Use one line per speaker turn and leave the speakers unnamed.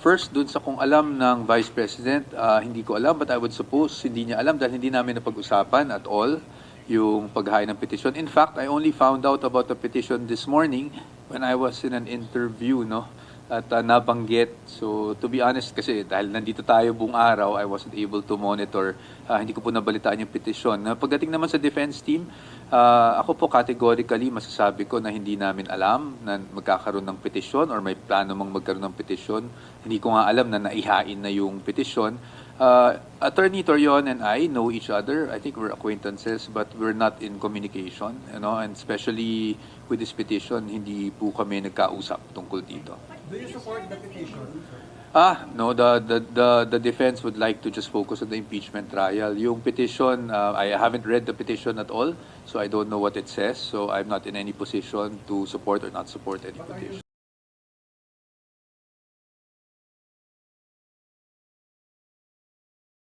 First, dun sa kung alam ng Vice President, hindi ko alam, but I would suppose hindi niya alam dahil hindi namin napag-usapan at all yung paghain ng petition. In fact, I only found out about the petition this morning when I was in an interview, no? At nabanggit. So, to be honest, kasi dahil nandito tayo buong araw, I wasn't able to monitor. Hindi ko po nabalitaan yung petition. Pagdating naman sa defense team, ako po categorically masasabi ko na hindi namin alam na magkakaroon ng petisyon or may plano mang magkaroon ng petisyon. Hindi ko nga alam na naihain na yung petisyon. Attorney Torion and I know each other. I think we're acquaintances, but we're not in communication, and especially with this petition, hindi po kami nagkausap tungkol dito.
Do you support the petition, sir?
No, the defense would like to just focus on the impeachment trial. Yung petition, I haven't read the petition at all, so I don't know what it says. So I'm not in any position to support or not support any petition.